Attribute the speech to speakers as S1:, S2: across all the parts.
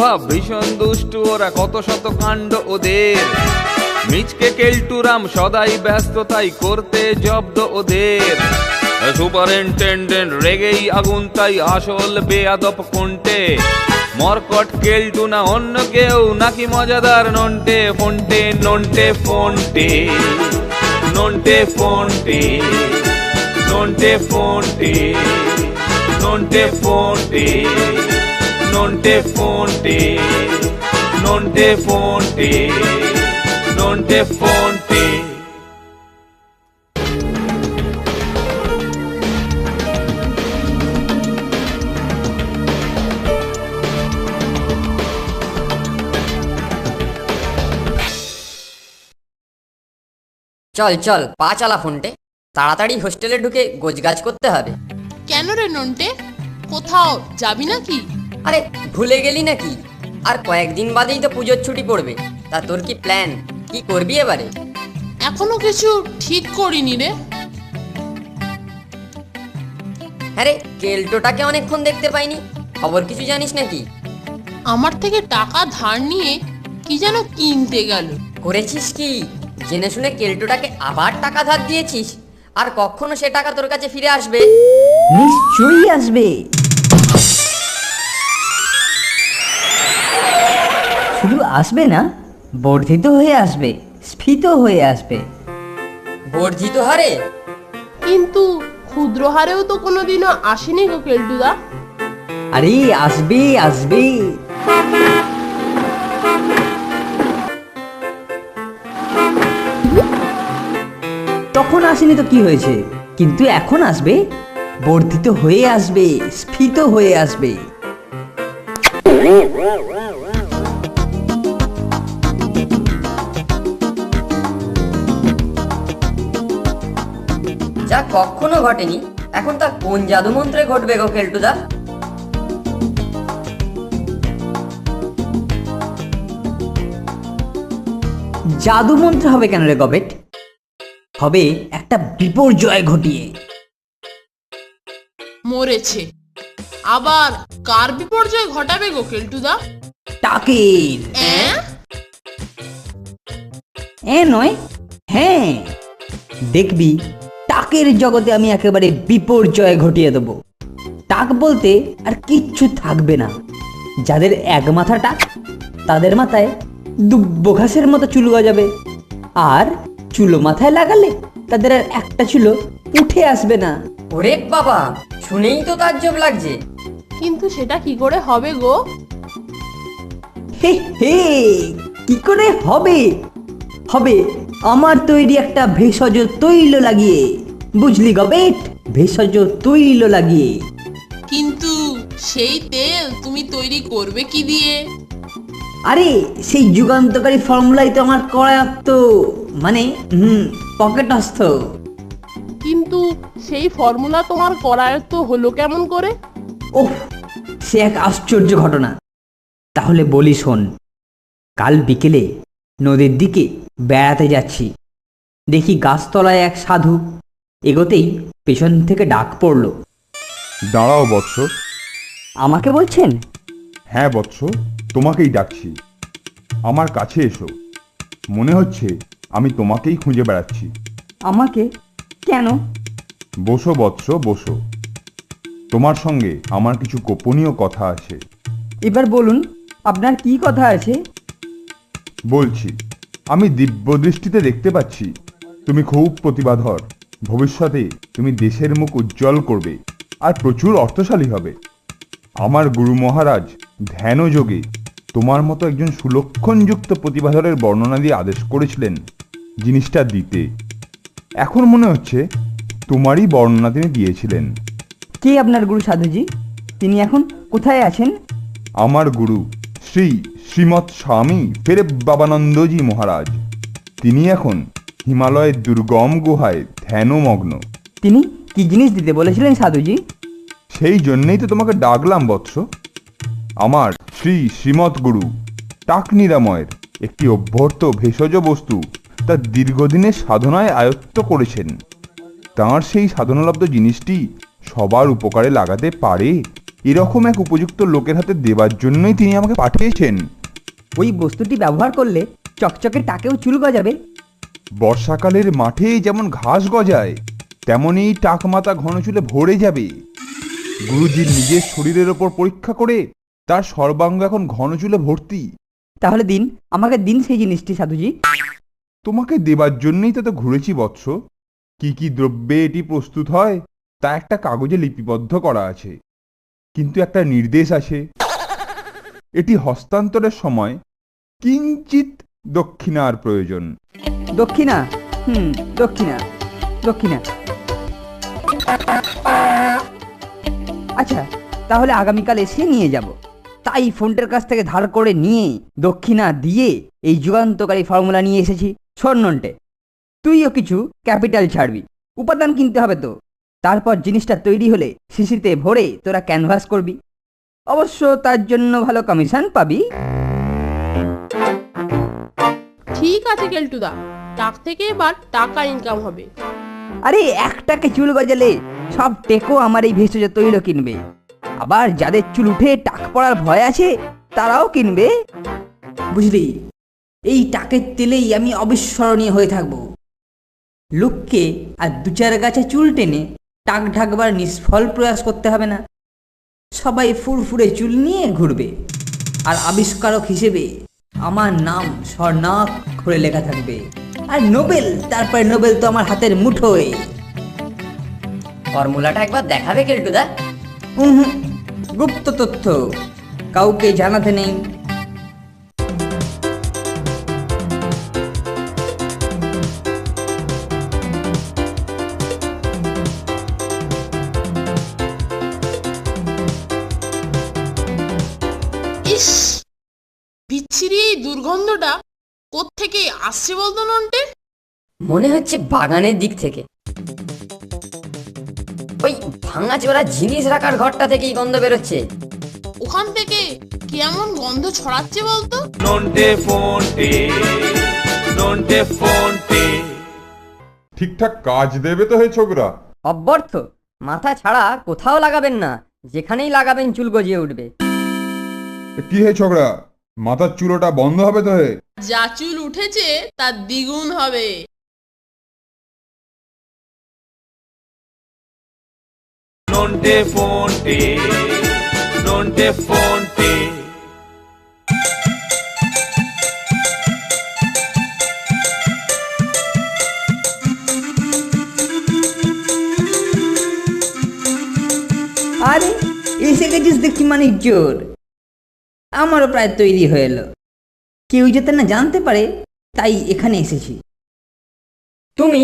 S1: স্বভাব, ভীষণ দুষ্টু ওরা, কত শত কাণ্ড ওদের। মিচকে কেলটুরাম সদাই ব্যস্ত, তাই করতে জব্দ ওদের। সুপারিনটেন্ডেন্ট রেগেই আগুন, তাই আসল বেয়াদব কোনটে। মরকট কেলটু না অন্য কেউ, নাকি মজাদার নন্টে ফোনটে, নন্টে ফোনটে, নন্টে ফোনটে, নন্টে ফোনটে, নন্টে ফোনটে, নন্টে ফোনটে, নন্টে ফোনটে, নন্টে ফোনটে।
S2: চল চল, পা চালা ফোনটে, তাড়াতাড়ি হোস্টেলে ঢুকে গোছগাছ করতে হবে।
S3: কেন রে নন্টে, কোথাও যাবি নাকি?
S2: আরে ভুলে গেলি নাকি? আর কয়েকদিন বাদেই তো পুজোর ছুটি পড়বে। তা তোর কি প্ল্যান, কি করবি এবারে?
S3: এখনো কিছু ঠিক করিনি রে।
S2: হ্যাঁ রে, কেলটোটাকে অনেকক্ষণ দেখতে পাইনি, খবর কিছু জানিস নাকি?
S3: আমার থেকে টাকা ধার নিয়ে কি যেন কিনতে গেল।
S2: করেছিস কি? জেনে শুনে কেলটোটাকে আবার টাকা ধার দিয়েছিস? আর কখনো সে টাকা তোর কাছে ফিরে আসবে?
S4: নিশ্চয়ই আসবে। শুধু আসবে না, বর্ধিত হয়ে আসবে, স্ফীত হয়ে আসবে।
S2: বর্ধিত হারে?
S3: কিন্তু ক্ষুদ্র হারেও তো কোনোদিনও আসেনি গো কেলটুদা।
S4: আরে আসবে আসবে। তখন আসেনি তো কি হয়েছে, কিন্তু এখন আসবে, বর্ধিত হয়ে আসবে, স্ফীত হয়ে আসবে।
S2: যা কখনো ঘটেনি, এখন তা কোন জাদু মন্ত্রে ঘটবে গো কেলটুদা?
S4: জাদু মন্ত্র হবে কেন রে গবেট? হবে একটা বিপর্যয় ঘটিয়ে।
S3: মরেছে, আবার কার বিপর্যয় ঘটাবে গো কেলটুদা?
S4: টাকের। নয়, হ্যাঁ, দেখবি টাকের জগতে আমি একেবারে বিপর্যয় ঘটিয়ে দেবো। টাক বলতে আর কিচ্ছু থাকবে না। যাদের এক মাথা টাক, তাদের মাথায় দুব্ব ঘাসের মতো চুল গজাবে। আর চুলো মাথায় লাগালে তাদের আর একটা চুলো উঠে আসবে না।
S2: ওরে বাবা, শুনেই তো তাজ্জব লাগছে।
S3: কিন্তু সেটা কি করে হবে গো?
S4: হে হে, কি করে হবে? হবে আমার তৈরি একটা ভেষজ তৈল লাগিয়ে। বুঝলি গবেট, ভেষজ তৈল লাগিয়ে।
S3: কিন্তু সেই তেল তুমি তৈরি করবে কি দিয়ে?
S4: আরে সেই যুগান্তকারী ফর্মুলাই তো আমার করায়ত্ত, মানে পকেটস্থ।
S3: কিন্তু সেই ফর্মুলা তোমার করায়ত্ত হলো কেমন করে?
S4: ওহ, সে এক আশ্চর্য ঘটনা। তাহলে বলি শোন। কাল বিকেলে নদীর দিকে বেড়াতে যাচ্ছি, দেখি গাছতলায় এক সাধু। এগোতেই পেছন থেকে ডাক পড়ল,
S5: দাঁড়াও বৎস।
S4: আমাকে বলছেন?
S5: হ্যাঁ বৎস, তোমাকেই ডাকছি। আমার কাছে এসো। মনে হচ্ছে আমি তোমাকেই খুঁজে বেড়াচ্ছি।
S4: আমাকে? কেন?
S5: বসো বৎস, বসো। তোমার সঙ্গে আমার কিছু গোপনীয় কথা আছে।
S4: এবার বলুন, আপনার কি কথা আছে?
S5: বলছি, আমি দিব্য দৃষ্টিতে দেখতে পাচ্ছি তুমি খুব প্রতিভাধর। ভবিষ্যতে তুমি দেশের মুখ উজ্জ্বল করবে আর প্রচুর অর্থশালী হবে। আমার গুরু মহারাজ ধ্যানযোগে তোমার মতো একজন সুলক্ষণযুক্ত প্রতিভাধরের বর্ণনা দিয়ে আদেশ করেছিলেন জিনিসটা দিতে। এখন মনে হচ্ছে তোমারই বর্ণনা তিনি দিয়েছিলেন।
S4: কে আপনার গুরু সাধুজি? তিনি এখন কোথায় আছেন?
S5: আমার গুরু শ্রীমৎ স্বামী পেরেবাবানন্দজি মহারাজ। তিনি এখন হিমালয়ের দুর্গম গুহায় ধ্যানমগ্ন।
S4: তিনি কি জিনিস দিতে বলেছিলেন সাধুজি?
S5: সেই জন্যই তো তোমাকে ডাকলাম বৎস। আমার শ্রীমৎ গুরু টাক নিরাময়ের একটি অভ্যর্থ ভেষজ বস্তু তার দীর্ঘদিনের সাধনায় আয়ত্ত করেছেন। তাঁর সেই সাধনালব্ধ জিনিসটি সবার উপকারে লাগাতে পারে এরকম এক উপযুক্ত লোকের হাতে দেবার জন্যই তিনি আমাকে পাঠিয়েছেন।
S4: ওই বস্তুটি ব্যবহার করলে চকচকে টাকেও চুল গজাবে।
S5: বর্ষাকালের মাঠে যেমন ঘাস গজায়, তেমনি টাক মাথা ঘন চুলে ভরে যাবে। গুরুজির নিজের শরীরের ওপর পরীক্ষা করে তার সর্বাঙ্গ এখন ঘন চুলে ভর্তি।
S4: তাহলে দিন, আমাকে দিন সেই জিনিসটি সাধুজি।
S5: তোমাকে দেবার জন্যই তো ঘুরেছি বৎস। কি কি দ্রব্যে এটি প্রস্তুত হয় তা একটা কাগজে লিপিবদ্ধ করা আছে, কিন্তু একটা নির্দেশ আছে, এটি হস্তান্তরের সময় কিঞ্চিত দক্ষিণার প্রয়োজন।
S4: দক্ষিণা? দক্ষিণা দক্ষিণা। আচ্ছা, তাহলে আগামীকাল এসে নিয়ে যাব। তাই ফোনটার কাছ থেকে ধার করে নিয়ে দক্ষিণা দিয়ে এই যুগান্তকারী ফর্মুলা নিয়ে এসেছি। স্বর্ণন্টে, তুইও কিছু ক্যাপিটাল ছাড়বি, উপাদান কিনতে হবে তো। তারপর জিনিসটা তৈরি হলে শিশিতে ভরে তোরা ক্যানভাস করবি। অবশ্য তার জন্য ভালো কমিশন পাবি।
S3: ঠিক আছে কেলটুদা, টাক থেকে এবার টাকা ইনকাম হবে।
S4: আরে একটাকে চুল গজালে সব টেকো আমার এই ভেষজ তৈল কিনবে। আবার যাদের চুল উঠে টাক পড়ার ভয় আছে তারাও কিনবে। বুঝলি, এই টাকের তেলেই আমি অবিস্মরণীয় হয়ে থাকবো। লোককে আর দু চার গাছে চুল টেনে টাক ঢাকবার নিষ্ফল প্রয়াস করতে হবে না। সবাই ফুরফুরে চুল নিয়ে ঘুরবে, আর আবিষ্কারক হিসেবে আমার নাম স্বর্ণাক্ষরে লেখা থাকবে। আর নোবেল, তারপরে নোবেল তো আমার হাতের মুঠোয়।
S2: ফর্মুলাটা একবার দেখাবে কেলটুদা?
S4: গুপ্ত তথ্য, কাউকে জানাতে নেই।
S3: ইস, বিচ্ছিরি এই দুর্গন্ধটা কোত্থেকে আসছে বলতো নন্টে?
S2: মনে হচ্ছে বাগানের দিক থেকে। ওই ভাঙা চোরা জিনিস রাখার ঘরটা থেকেই গন্ধ বেরোচ্ছে।
S3: ওখান থেকে কেমন গন্ধ ছড়াচ্ছে বলতো?
S1: নন্টে ফোনটে, নন্টে ফোনটে।
S5: ঠিকঠাক কাজ দেবে তো হে ছোকরা?
S2: অব্যর্থ, মাথা ছাড়া কোথাও লাগাবেন না, যেখানেই লাগাবেন চুল গজিয়ে উঠবে।
S5: কি হে ছোকরা, মাথার চুলোটা বন্ধ হবে তো হে?
S3: যা চুল উঠেছে তার দ্বিগুণ হবে।
S1: নন্টে ফোনটে, নন্টে ফোনটে।
S4: আরে এসে গেছিস দেখছি মানিক জোর। আমারও প্রায় তৈরি হয়ে এলো। কেউ যাতে না জানতে পারে তাই এখানে এসেছি।
S2: তুমি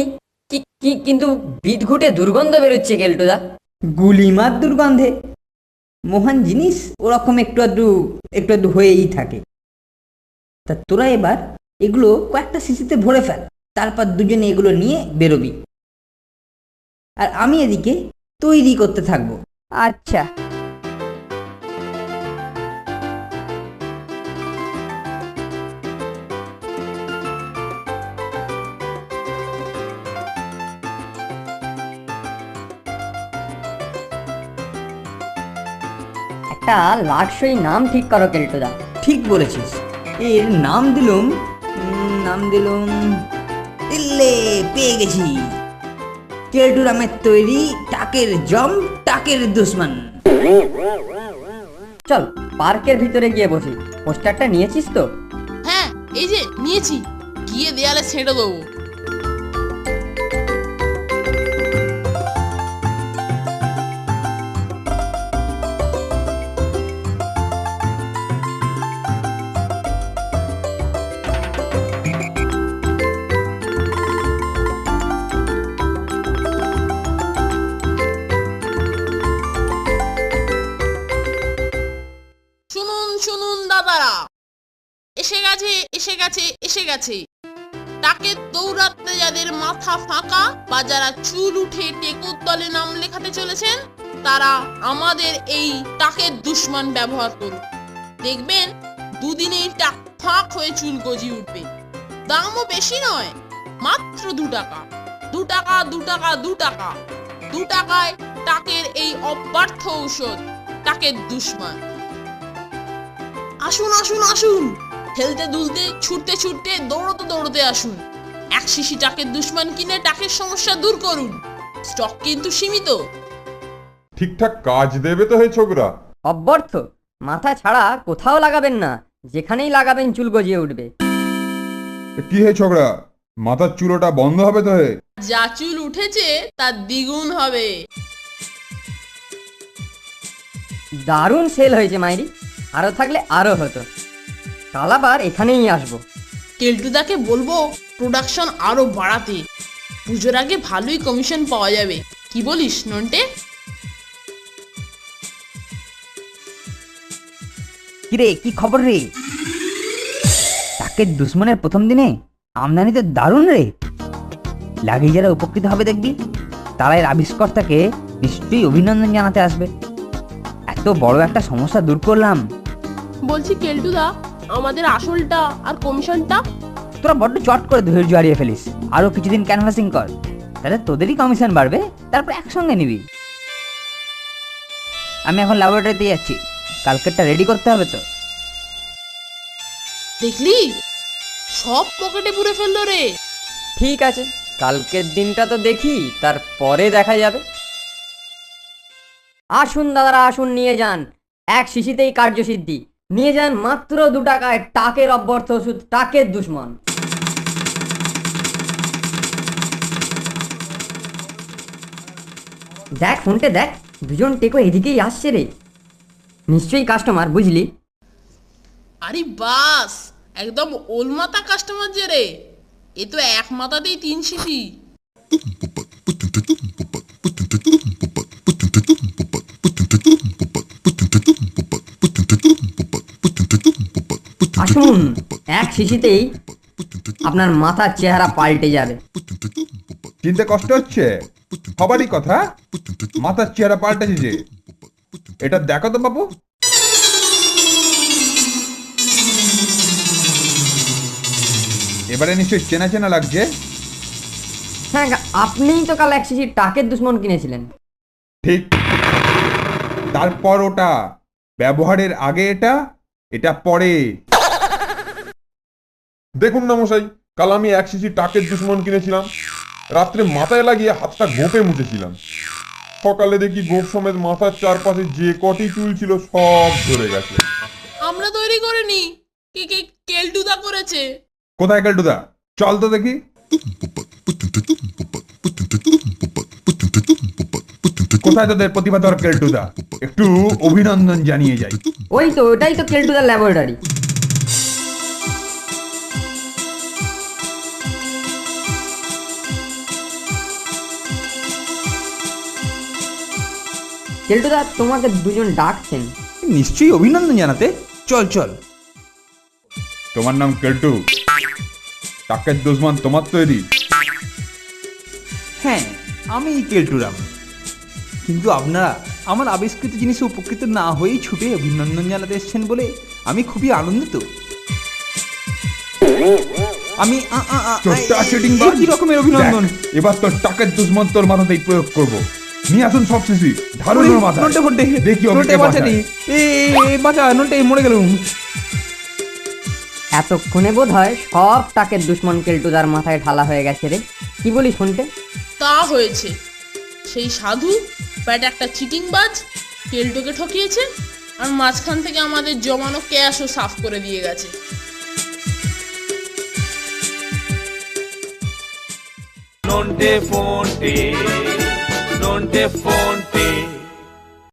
S2: কিন্তু বিদঘুটে দুর্গন্ধ বেরোচ্ছে কেলটুদা।
S4: গুলিমার দুর্গন্ধে? মহান জিনিস ওরকম একটু আধটু হয়েই থাকে। তা তোরা এবার এগুলো কয়েকটা শিশিতে ভরে ফেল, তারপর দুজনে এগুলো নিয়ে বেরোবি, আর আমি এদিকে তৈরি করতে থাকবো। আচ্ছা।
S2: একটা লাটসই নাম ঠিক করো কেলটুদা।
S4: ঠিক বলেছিস, এর নাম দিলুম দিল্লে পেয়ে গেছি। কেলটুরামের তৈরি টাকের জম, টাকের দুশ্মন।
S2: চল পার্কের ভিতরে গিয়ে বসি। পোস্টারটা নিয়েছিস তো?
S3: হ্যাঁ, এই যে নিয়েছি, গিয়ে দেয়ালে ছেড়ে দেবো। শুনুন শুনুন দাদারা, এসে গেছে এসে গেছে এসে গেছে। টাকের দৌড়াতে যাদের মাথা ফাঁকা বা যারা চুল উঠে টেকুর দলে নাম লেখাতে চলেছেন, তারা আমাদের এই টাকের দুশ্মন ব্যবহার করুন। দেখবেন দুদিনেই টাক ফাঁক হয়ে চুল গজিয়ে উঠবে। দামও বেশি নয়, মাত্র 2 টাকা। 2 টাকা 2 টাকা 2 টাকা 2 টাকায় টাকের এই অব্যর্থ ঔষধ। টাকের দুশ্মন। আসুন আসুন আসুন, খেলতে দুলতে ছুটতে ছুটতে দৌড়তে দৌড়তে আসুন, এক শিশি টাকের দুশ্মন কিনে টাকের সমস্যা দূর করুন। স্টক কিন্তু সীমিত।
S5: ঠিকঠাক কাজ দেবে তো হে ছোকরা?
S2: অব্যর্থ, মাথা ছাড়া কোথাও লাগাবেন না, যেখানেই লাগাবেন চুল গজিয়ে উঠবে।
S5: কি হে ছোকরা, মাথার চুলোটা বন্ধ হবে তো হে?
S3: যা চুল উঠেছে তার দ্বিগুণ হবে।
S2: দারুণ সেল হয়েছে মাইরি, আরো থাকলে আরো হতো। কাল আবার এখানেই আসবো।
S3: কেলটুদাকে বলবো প্রোডাকশন আরো বাড়াতে, পুজোর আগে ভালোই কমিশন পাওয়া যাবে। কি বলিস নন্টে?
S4: কিরে, কি খবর রে? টাকের দুশ্মনের প্রথম দিনে আমদানি তো দারুণ রে। লাগিয়ে যারা উপকৃত হবে দেখবি, তারা এর আবিষ্কর্তাকে নিশ্চয়ই অভিনন্দন জানাতে আসবে। এত বড় একটা সমস্যা দূর করলাম।
S3: বলছি কেলটুদা, আমাদের আসলটা আর কমিশনটা?
S4: তোরা বড্ড চট করে ধৈর্য হারিয়ে ফেলিস। আরো কিছুদিন ক্যানভাসিং কর, তাহলে তোদেরই কমিশন বাড়বে, তারপর একসঙ্গে নিবি। আমি এখন ল্যাবরেটরিতে যাচ্ছি, কালকেরটা রেডি করতে হবে তো।
S3: দেখলি, সব পকেটে পুরে ফেললো রে।
S2: ঠিক আছে, কালকের দিনটা তো দেখি, তারপরে দেখা যাবে। আসুন দাদারা আসুন, নিয়ে যান, এক শিশিতেই কার্যসিদ্ধি। নিয়ে যান মাত্র 2 টাকায় টাকের অব্যর্থ ওষুধ, টাকের দুশ্মন। দেখ ফোনটে দেখ, দুজন টেকো এদিকেই আসছে রে। নিশ্চয়ই কাস্টমার, বুঝলি?
S3: আরে বাস, একদম ওলমাতা কাস্টমার যে রে। এ তো এক মাথাতেই 3 শিশি।
S2: আসুন, এক শিশিতেই আপনার মাথার চেহারা পাল্টে যাবে।
S5: চিনতে কষ্ট হচ্ছে? হবারই কথা, মাথার চেহারা পাল্টেছে যে। এটা দেখো তো বাবু। এবারে নিশ্চয়ই চেনা চেনা লাগছে।
S2: হ্যাঁ, আপনিই তো কাল এক শিশির টাকের দুশ্মন কিনেছিলেন।
S5: ঠিক, তারপর ওটা ব্যবহারের আগে এটা, এটা পরে।
S6: দেখুন না মশাই, কাল আমি 1 শিশি টাকের দুশ্মন কিনেছিলাম, রাত্রে মাথায় লাগিয়ে হাতটা গোপে মুছেছিলাম। সকালে দেখি গোপ সমেত মাথার চারপাশে যে কটি চুল ছিল সব ঝরে গেছে।
S3: আমরা তৈরি করিনি, কে কেলটুদা করেছে।
S5: কোথায় কেলটুদা? চল তো দেখি। কোথায় তোদের প্রতিভাধর কেলটুদা? একটু অভিনন্দন জানিয়ে যাই।
S2: ওই তো, ওটাই তো কেলটুদার ল্যাবরেটরি। কেলটুদা, তোমাকে দুজন ডাকছেন।
S7: নিশ্চয়ই অভিনন্দন জানাতে। চল চল।
S5: তোমার নাম কেলটু? টাকের দুশ্মন তোমার তৈরি?
S7: হ্যাঁ, আমি কেলটুরাম। কিন্তু আপনারা আমার আবিষ্কৃত জিনিসে উপকৃত না হয়েই ছুটে অভিনন্দন জানাতে এসেছেন বলে আমি খুবই আনন্দিত। আমি কি রকমের অভিনন্দন?
S5: দেখ, এবার তোর টাকের দুশ্মন তোর মাথাতেই প্রয়োগ করব। নিয়ে আসুন সব শিশি, ধারুন ওর মাথা। দেখি ওকে কে বাঁচায়।
S7: বাঁচা, নন্টে মরে গেলুম।
S2: এতক্ষণে বোধ হয় সব টাকের দুশ্মন কেলটুদার মাথায় ঢালা হয়ে গেছে রে। কি বলি শুনতে?
S3: তা হয়েছে, সেই সাধু ব্যাট একটা চিটিংবাজ কেলটুকে ঠকিয়েছে, আর মাঝখান থেকে আমাদের জমানো ক্যাশও সাফ করে দিয়ে গেছে।
S1: Nonte fonte,